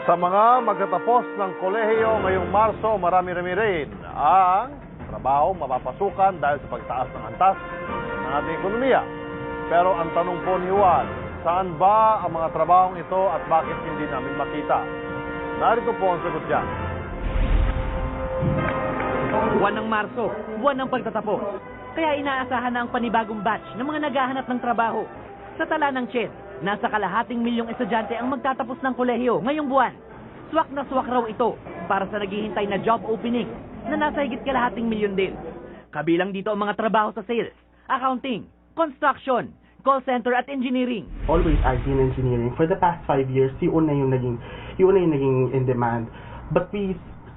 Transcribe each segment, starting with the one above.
Sa mga magtatapos ng kolehiyo ngayong Marso, marami-rami rin ang trabaho mapapasukan dahil sa pagtaas ng antas ng ating ekonomiya. Pero ang tanong po ni Juan, saan ba ang mga trabahong ito at bakit hindi namin makita? Narito po ang sagot dyan. Buwan ng Marso, buwan ng pagtatapos. Kaya inaasahan na ang panibagong batch ng mga naghahanap ng trabaho. Sa tala ng CHED, nasa kalahating milyong estudyante ang magtatapos ng kolehiyo ngayong buwan. Swak na swak raw ito para sa naghihintay na job opening na nasa higit kalahating milyon din. Kabilang dito ang mga trabaho sa sales, accounting, construction, call center at engineering. Always IT and engineering. For the past 5 years, yun na yung naging in demand. But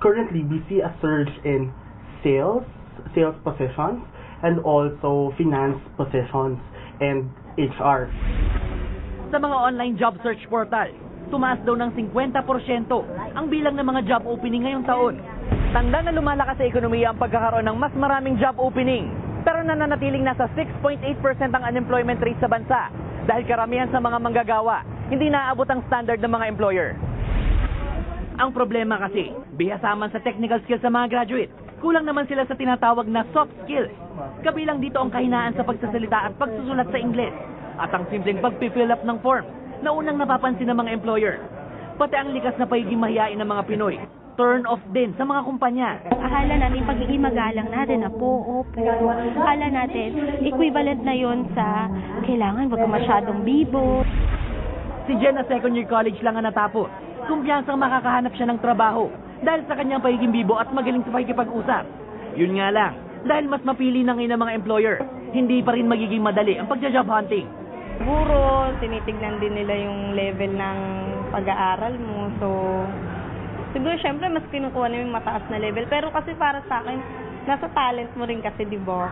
currently we see a surge in sales positions, and also finance positions and HR. Sa mga online job search portal, tumaas daw ng 50% ang bilang ng mga job opening ngayong taon. Tanda na lumalakas sa ekonomiya ang pagkakaroon ng mas maraming job opening, pero nananatiling nasa 6.8% ang unemployment rate sa bansa dahil karamihan sa mga manggagawa hindi naaabot ang standard ng mga employer. Ang problema kasi, bihasa man sa technical skills sa mga graduate, kulang naman sila sa tinatawag na soft skills. Kabilang dito ang kahinaan sa pagsasalita at pagsusulat sa Ingles at ang simpleng pag-fill up ng form na unang napapansin ng mga employer. Pati ang likas na pagiging mahiyain ng mga Pinoy, turn off din sa mga kumpanya. Akala natin pagiging magalang natin na opo. Akala natin equivalent na yon sa kailangan wag ka masyadong bibo. Si Jen na second year college lang ang natapos. Kumpiyansang makakahanap siya ng trabaho dahil sa kanyang pagiging bibo at magaling sa pakikipag-usap. Yun nga lang, dahil mas mapili na ngayon ng mga employer, hindi pa rin magiging madali ang pagja-job hunting. Siguro, tinitignan din nila yung level ng pag-aaral mo. So, siguro syempre mas kinukuha na yung mataas na level. Pero kasi para sa akin, nasa talent mo rin kasi, di ba?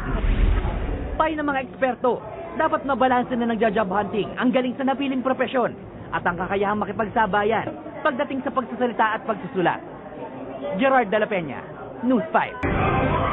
Payo ng mga eksperto, dapat mabalanse na nagja-job hunting ang galing sa napiling propesyon at ang kakayahang makipagsabayan pagdating sa pagsasalita at pagsusulat. Gerard de la Peña, News 5.